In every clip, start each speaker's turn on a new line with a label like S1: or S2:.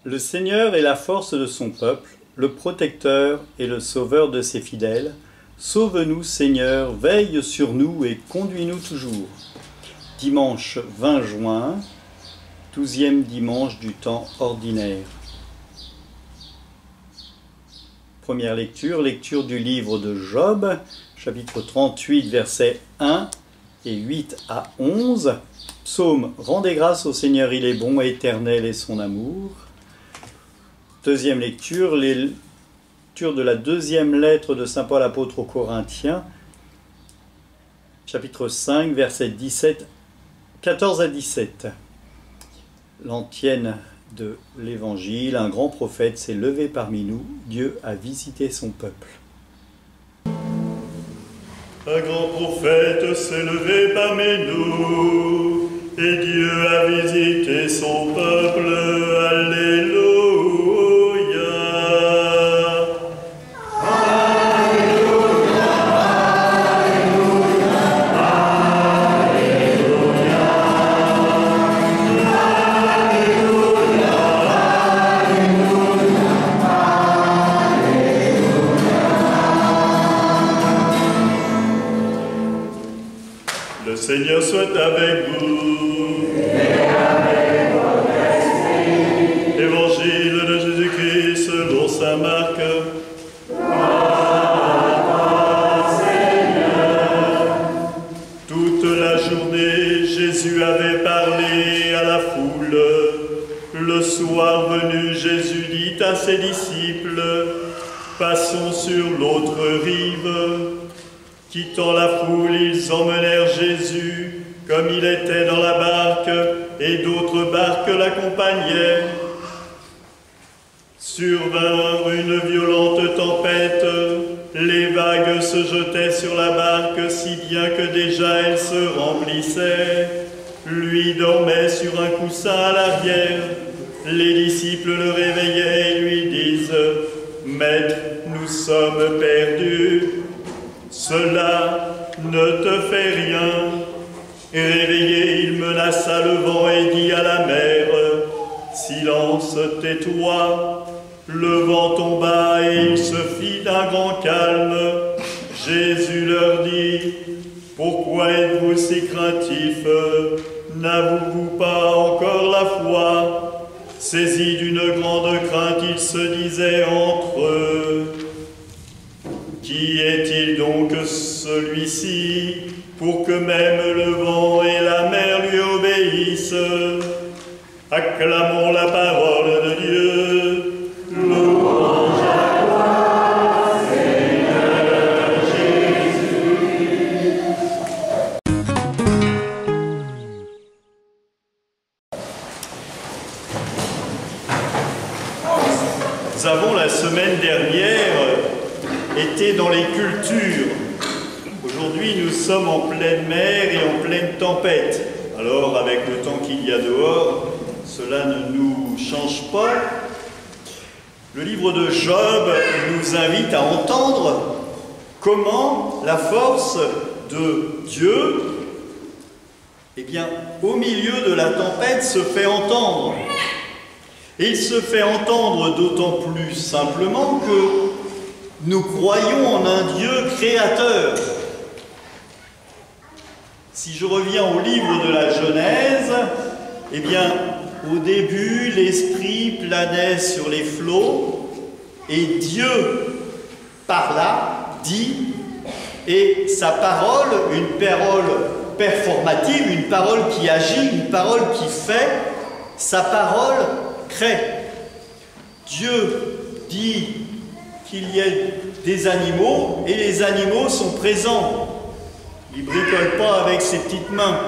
S1: Le Seigneur est la force de son peuple, le protecteur et le sauveur de ses fidèles. Sauve-nous, Seigneur, veille sur nous et conduis-nous toujours. Dimanche 20 juin, 12e dimanche du temps ordinaire. Première lecture, lecture du livre de Job, chapitre 38, versets 1 et 8 à 11. Psaume, rendez grâce au Seigneur, il est bon, éternel est son amour. Deuxième lecture, lecture de la deuxième lettre de saint Paul apôtre aux Corinthiens, chapitre 5, versets 14 à 17. L'antienne de l'Évangile, un grand prophète s'est levé parmi nous, Dieu a visité son peuple.
S2: Un grand prophète s'est levé parmi nous, et Dieu a visité son peuple, alléluia. Le Seigneur soit avec vous. Et avec votre esprit. Évangile de Jésus-Christ selon saint Marc. Seigneur. Toute la journée, Jésus avait parlé à la foule. Le soir venu, Jésus dit à ses disciples, « Passons sur l'autre rive. » Quittant la foule, ils emmenèrent Jésus, comme il était dans la barque, et d'autres barques l'accompagnaient. Survint une violente tempête, les vagues se jetaient sur la barque, si bien que déjà elle se remplissait. Lui dormait sur un coussin à l'arrière. Les disciples le réveillaient et lui disent, « Maître, nous sommes perdus. » Cela ne te fait rien. Et réveillé, il menaça le vent et dit à la mer, « Silence, tais-toi. » Le vent tomba et il se fit d'un grand calme. Jésus leur dit, « Pourquoi êtes-vous si craintifs? N'avez-vous pas encore la foi? » Saisis d'une grande crainte, ils se disaient entre eux, « Qui est-il donc celui-ci pour que même le vent et la mer lui obéissent? » Acclamons la parole de Dieu. Louange à toi, Seigneur Jésus. Nous avons la semaine dernière été dans les cultures. Aujourd'hui, nous sommes en pleine mer et en pleine tempête. Alors, avec le temps qu'il y a dehors, cela ne nous change pas. Le livre de Job nous invite à entendre comment la force de Dieu, eh bien, au milieu de la tempête, se fait entendre. Et il se fait entendre d'autant plus simplement que nous croyons en un Dieu créateur. Si je reviens au livre de la Genèse, eh bien, au début, l'Esprit planait sur les flots et Dieu parla, dit, et sa parole, une parole performative, une parole qui agit, une parole qui fait, sa parole crée. Dieu dit qu'il y ait des animaux et les animaux sont présents. Il ne bricole pas avec ses petites mains.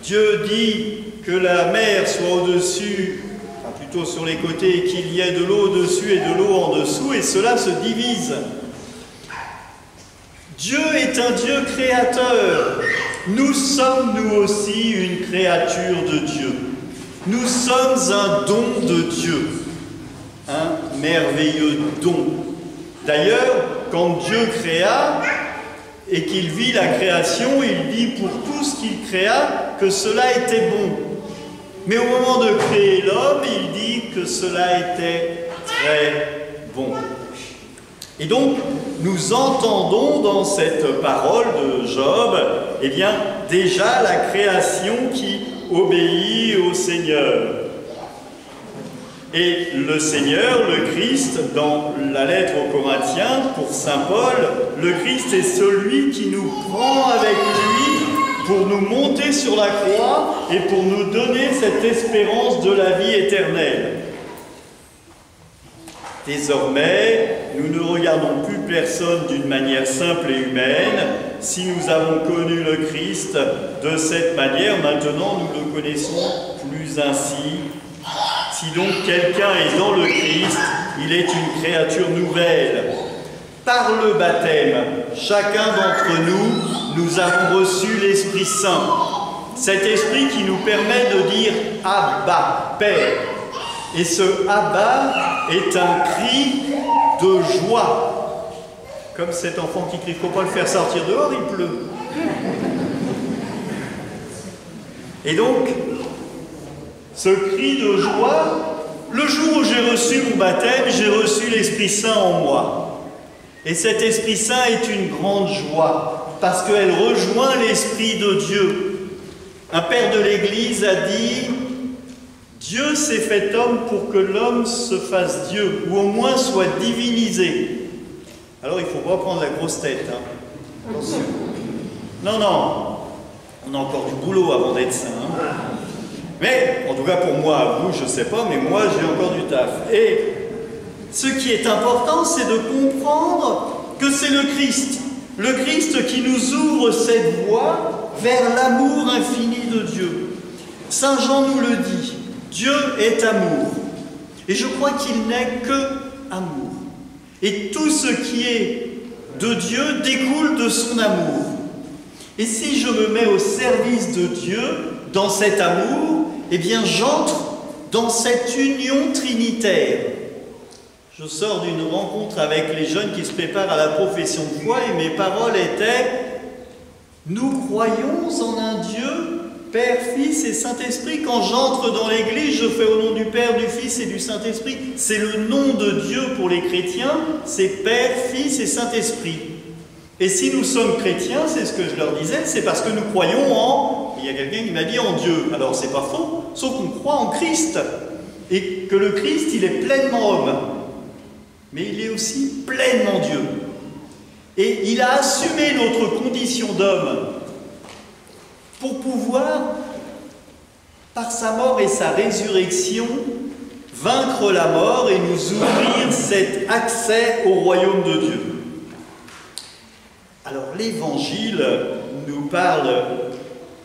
S2: Dieu dit que la mer soit au-dessus, enfin plutôt sur les côtés, et qu'il y ait de l'eau au-dessus et de l'eau en dessous, et cela se divise. Dieu est un Dieu créateur. Nous sommes, nous aussi, une créature de Dieu. Nous sommes un don de Dieu. Un merveilleux don. D'ailleurs, quand Dieu créa, et qu'il vit la création, il dit pour tout ce qu'il créa que cela était bon. Mais au moment de créer l'homme, il dit que cela était très bon. Et donc, nous entendons dans cette parole de Job, eh bien, déjà la création qui obéit au Seigneur. Et le Seigneur, le Christ, dans la lettre aux Corinthiens, pour saint Paul, le Christ est celui qui nous prend avec lui pour nous monter sur la croix et pour nous donner cette espérance de la vie éternelle. Désormais, nous ne regardons plus personne d'une manière simple et humaine. Si nous avons connu le Christ de cette manière, maintenant nous le connaissons plus ainsi. Si donc quelqu'un est dans le Christ, il est une créature nouvelle. Par le baptême, chacun d'entre nous, nous avons reçu l'Esprit Saint. Cet Esprit qui nous permet de dire « Abba, Père ». Et ce « Abba » est un cri de joie. Comme cet enfant qui crie, il ne faut pas le faire sortir dehors, il pleut. Et donc, ce cri de joie, le jour où j'ai reçu mon baptême, j'ai reçu l'Esprit Saint en moi. Et cet Esprit Saint est une grande joie, parce qu'elle rejoint l'Esprit de Dieu. Un père de l'Église a dit « Dieu s'est fait homme pour que l'homme se fasse Dieu, ou au moins soit divinisé. » Alors il ne faut pas prendre la grosse tête, hein. Attention. Non, non, on a encore du boulot avant d'être saint. Hein. Mais, en tout cas pour moi, vous, je ne sais pas, mais moi j'ai encore du taf. Et ce qui est important, c'est de comprendre que c'est le Christ qui nous ouvre cette voie vers l'amour infini de Dieu. Saint Jean nous le dit, Dieu est amour. Et je crois qu'il n'est que amour. Et tout ce qui est de Dieu découle de son amour. Et si je me mets au service de Dieu dans cet amour, eh bien j'entre dans cette union trinitaire. Je sors d'une rencontre avec les jeunes qui se préparent à la profession de foi et mes paroles étaient « Nous croyons en un Dieu, Père, Fils et Saint-Esprit. Quand j'entre dans l'église, je fais au nom du Père, du Fils et du Saint-Esprit. C'est le nom de Dieu pour les chrétiens, c'est Père, Fils et Saint-Esprit. Et si nous sommes chrétiens, c'est ce que je leur disais, c'est parce que nous croyons en... Il y a quelqu'un qui m'a dit en Dieu. Alors c'est pas faux, sauf qu'on croit en Christ. Et que le Christ, il est pleinement homme. Mais il est aussi pleinement Dieu. Et il a assumé notre condition d'homme pour pouvoir, par sa mort et sa résurrection, vaincre la mort et nous ouvrir cet accès au royaume de Dieu. Alors l'Évangile nous parle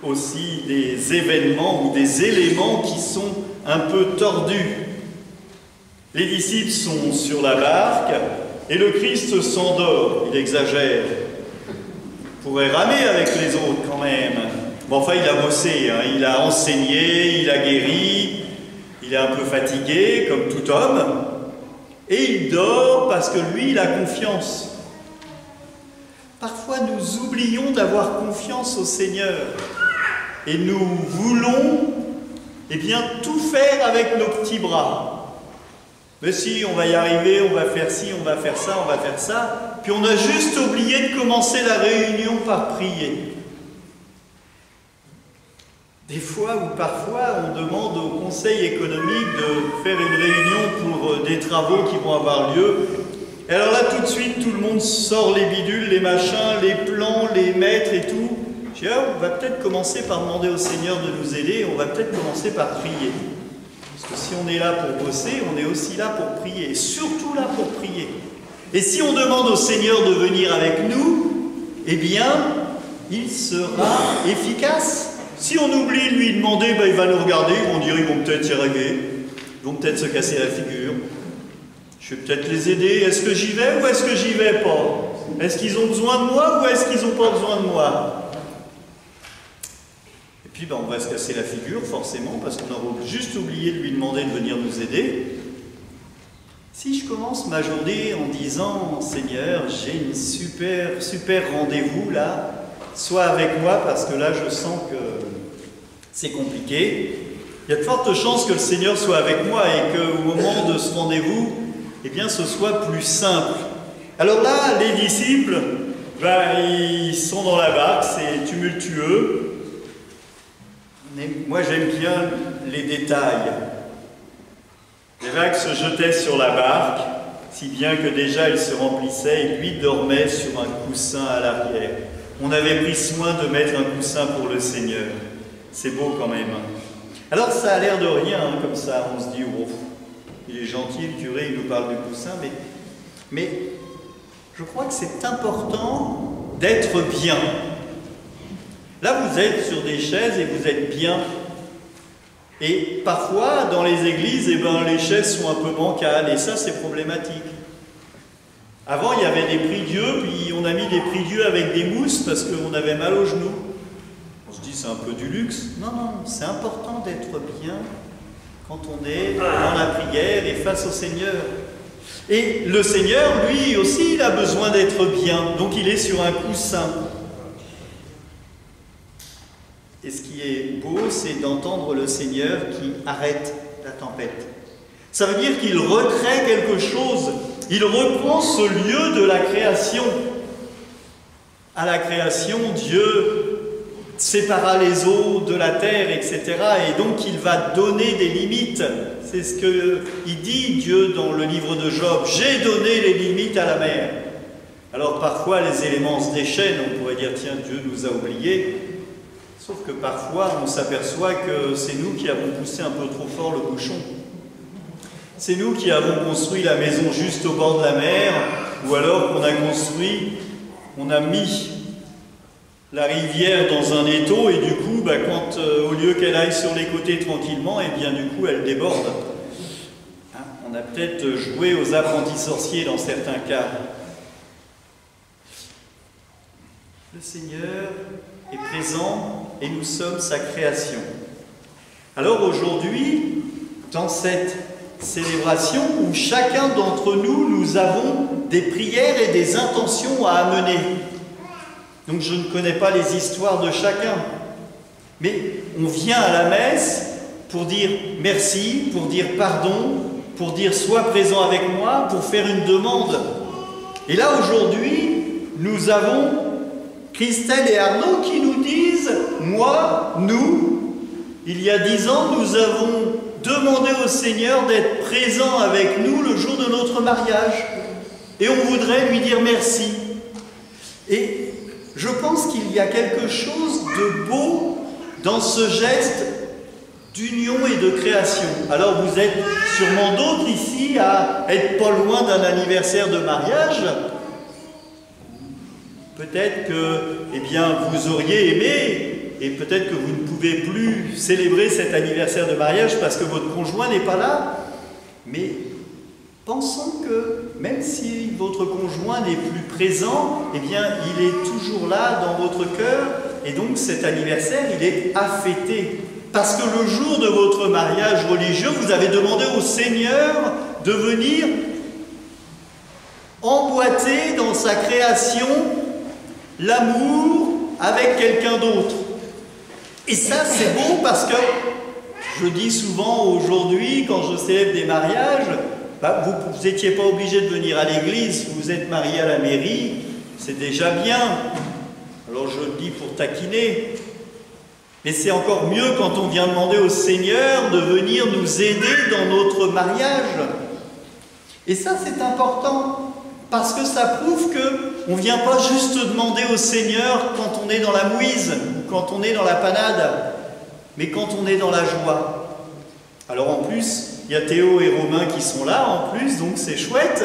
S2: aussi des événements ou des éléments qui sont un peu tordus. Les disciples sont sur la barque et le Christ s'endort. Il exagère. Il pourrait ramer avec les autres quand même. Bon, enfin, il a bossé, hein. Il a enseigné, il a guéri, il est un peu fatigué, comme tout homme. Et il dort parce que lui, il a confiance. Parfois, nous oublions d'avoir confiance au Seigneur. Et nous voulons, eh bien, tout faire avec nos petits bras. Mais si, on va y arriver, on va faire ci, on va faire ça, on va faire ça. Puis on a juste oublié de commencer la réunion par prier. Des fois ou parfois, on demande au conseil économique de faire une réunion pour des travaux qui vont avoir lieu. Et alors là, tout de suite, tout le monde sort les bidules, les machins, les plans, les mètres et tout. Je dis, on va peut-être commencer par demander au Seigneur de nous aider, on va peut-être commencer par prier. Parce que si on est là pour bosser, on est aussi là pour prier, et surtout là pour prier. Et si on demande au Seigneur de venir avec nous, eh bien, il sera efficace. Si on oublie de lui demander, ben, il va nous regarder, on dirait qu'ils vont peut-être y arriver, ils vont peut-être se casser la figure. Je vais peut-être les aider, est-ce que j'y vais ou est-ce que j'y vais pas? Est-ce qu'ils ont besoin de moi ou est-ce qu'ils n'ont pas besoin de moi? Et puis ben, on va se casser la figure forcément parce qu'on aura juste oublié de lui demander de venir nous aider.
S1: Si je commence ma journée en disant « Seigneur, j'ai une super rendez-vous là, sois avec moi parce que là je sens que c'est compliqué », il y a de fortes chances que le Seigneur soit avec moi et qu'au moment de ce rendez-vous, eh bien ce soit plus simple. Alors là, les disciples, ils sont dans la barque, c'est tumultueux. Mais moi j'aime bien les détails. Les vagues se jetaient sur la barque, si bien que déjà il se remplissait et lui dormait sur un coussin à l'arrière. On avait pris soin de mettre un coussin pour le Seigneur. C'est beau quand même. Alors ça a l'air de rien, hein, comme ça, on se dit, oh, il est gentil, le curé, il nous parle du coussin, mais je crois que c'est important d'être bien. Là, vous êtes sur des chaises et vous êtes bien. Et parfois, dans les églises, les chaises sont un peu bancales, et ça, c'est problématique. Avant, il y avait des prie-dieux, puis on a mis des prie-dieux avec des mousses parce qu'on avait mal aux genoux. On se dit, c'est un peu du luxe. Non, non, c'est important d'être bien quand on est dans la prière et face au Seigneur. Et le Seigneur, lui aussi, il a besoin d'être bien, donc il est sur un coussin. Et ce qui est beau, c'est d'entendre le Seigneur qui arrête la tempête. Ça veut dire qu'il recrée quelque chose. Il reprend ce lieu de la création. À la création, Dieu sépara les eaux de la terre, etc. Et donc il va donner des limites. C'est ce qu'il dit, Dieu, dans le livre de Job. « J'ai donné les limites à la mer. » Alors parfois les éléments se déchaînent, on pourrait dire « Tiens, Dieu nous a oubliés ». Sauf que parfois, on s'aperçoit que c'est nous qui avons poussé un peu trop fort le bouchon. C'est nous qui avons construit la maison juste au bord de la mer, ou alors on a mis la rivière dans un étau, et du coup, quand au lieu qu'elle aille sur les côtés tranquillement, et bien du coup, elle déborde. Hein, on a peut-être joué aux apprentis sorciers dans certains cas. Le Seigneur est présent et nous sommes sa création. Alors aujourd'hui, dans cette célébration où chacun d'entre nous, nous avons des prières et des intentions à amener. Donc je ne connais pas les histoires de chacun, mais on vient à la messe pour dire merci, pour dire pardon, pour dire sois présent avec moi, pour faire une demande. Et là aujourd'hui, nous avons Christelle et Arnaud qui nous disent, nous, il y a 10 ans, nous avons demandé au Seigneur d'être présent avec nous le jour de notre mariage. Et on voudrait lui dire merci. Et je pense qu'il y a quelque chose de beau dans ce geste d'union et de création. Alors vous êtes sûrement d'autres ici à être pas loin d'un anniversaire de mariage. Peut-être que, vous auriez aimé, et peut-être que vous ne pouvez plus célébrer cet anniversaire de mariage parce que votre conjoint n'est pas là. Mais pensons que, même si votre conjoint n'est plus présent, il est toujours là dans votre cœur, et donc cet anniversaire, il est à fêter. Parce que le jour de votre mariage religieux, vous avez demandé au Seigneur de venir emboîter dans sa création l'amour avec quelqu'un d'autre. Et ça, c'est beau parce que, je dis souvent aujourd'hui, quand je célèbre des mariages, vous n'étiez pas obligé de venir à l'église, vous êtes marié à la mairie, c'est déjà bien. Alors je le dis pour taquiner. Mais c'est encore mieux quand on vient demander au Seigneur de venir nous aider dans notre mariage. Et ça, c'est important. Parce que ça prouve qu'on ne vient pas juste demander au Seigneur quand on est dans la mouise, ou quand on est dans la panade, mais quand on est dans la joie. Alors en plus, il y a Théo et Romain qui sont là en plus, donc c'est chouette.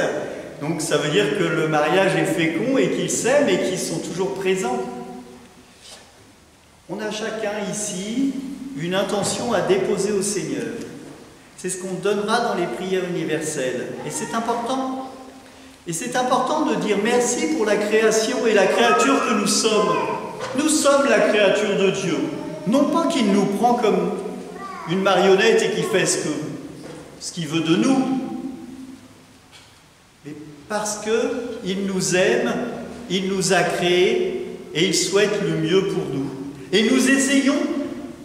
S1: Donc ça veut dire que le mariage est fécond et qu'ils s'aiment et qu'ils sont toujours présents. On a chacun ici une intention à déposer au Seigneur. C'est ce qu'on donnera dans les prières universelles. Et c'est important. Et c'est important de dire merci pour la création et la créature que nous sommes. Nous sommes la créature de Dieu. Non pas qu'il nous prend comme une marionnette et qu'il fait ce qu'il veut de nous.
S2: parce qu'il nous aime, il nous a créés et il souhaite le mieux pour nous. Et nous essayons,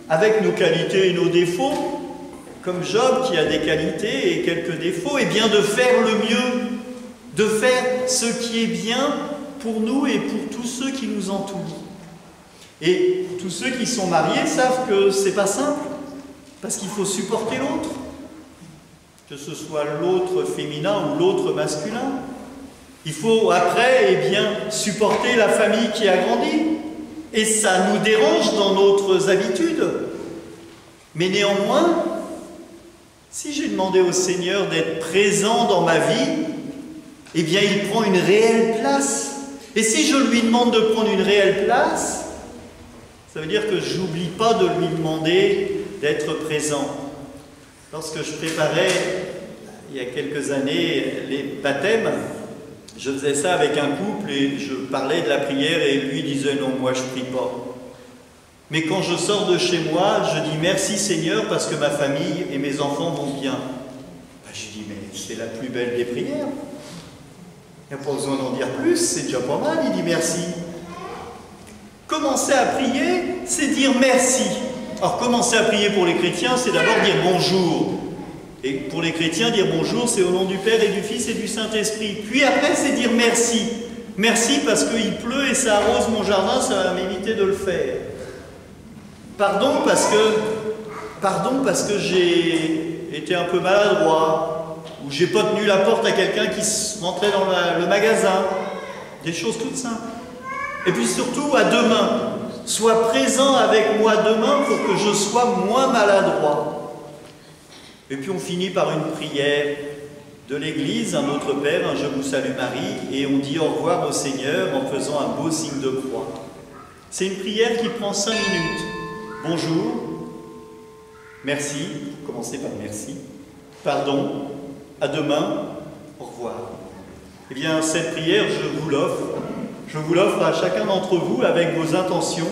S2: avec nos qualités et nos défauts, comme Job qui a des qualités et quelques défauts, eh bien de faire le mieux, de faire ce qui est bien pour nous et pour tous ceux qui nous entourent. Et tous ceux qui sont mariés savent que c'est pas simple, parce qu'il faut supporter l'autre, que ce soit l'autre féminin ou l'autre masculin. Il faut après, eh bien, supporter la famille qui a grandi. Et ça nous dérange dans nos habitudes. Mais néanmoins, si j'ai demandé au Seigneur d'être présent dans ma vie, eh bien, il prend une réelle place. Et si je lui demande de prendre une réelle place, ça veut dire que je n'oublie pas de lui demander d'être présent. Lorsque je préparais, il y a quelques années, les baptêmes, je faisais ça avec un couple et je parlais de la prière et lui disait « Non, moi je ne prie pas ». Mais quand je sors de chez moi, je dis « Merci Seigneur parce que ma famille et mes enfants vont bien ». Ben, je dis « Mais c'est la plus belle des prières. Il n'y a pas besoin d'en dire plus, c'est déjà pas mal ». Il dit « Merci ». Commencer à prier, c'est dire merci. Alors commencer à prier pour les chrétiens, c'est d'abord dire bonjour. Et pour les chrétiens, dire bonjour, c'est au nom du Père et du Fils et du Saint-Esprit. Puis après, c'est dire merci. Merci parce qu'il pleut et ça arrose mon jardin, ça va m'éviter de le faire. Pardon parce que j'ai été un peu maladroit, ou j'ai pas tenu la porte à quelqu'un qui rentrait dans le magasin. Des choses toutes simples. Et puis surtout, à demain. Sois présent avec moi demain pour que je sois moins maladroit. Et puis on finit par une prière de l'Église, un Notre Père, un Je vous salue Marie, et on dit au revoir au Seigneur en faisant un beau signe de croix. C'est une prière qui prend 5 minutes. Bonjour, merci, commencez par merci, pardon, à demain, au revoir. Eh bien, cette prière, je vous l'offre à chacun d'entre vous avec vos intentions,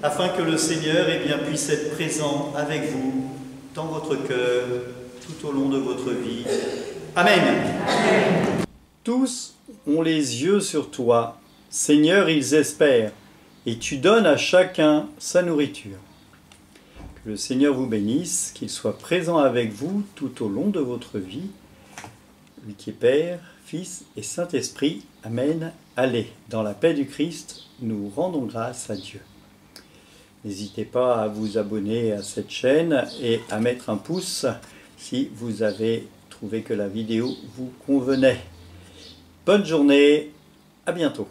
S2: afin que le Seigneur eh bien, puisse être présent avec vous, dans votre cœur, tout au long de votre vie. Amen.
S1: Tous ont les yeux sur toi. Seigneur, ils espèrent, et tu donnes à chacun sa nourriture. Que le Seigneur vous bénisse, qu'il soit présent avec vous tout au long de votre vie. Lui qui est Père, Fils et Saint-Esprit. Amen. Allez, dans la paix du Christ, nous rendons grâce à Dieu. N'hésitez pas à vous abonner à cette chaîne et à mettre un pouce si vous avez trouvé que la vidéo vous convenait. Bonne journée, à bientôt.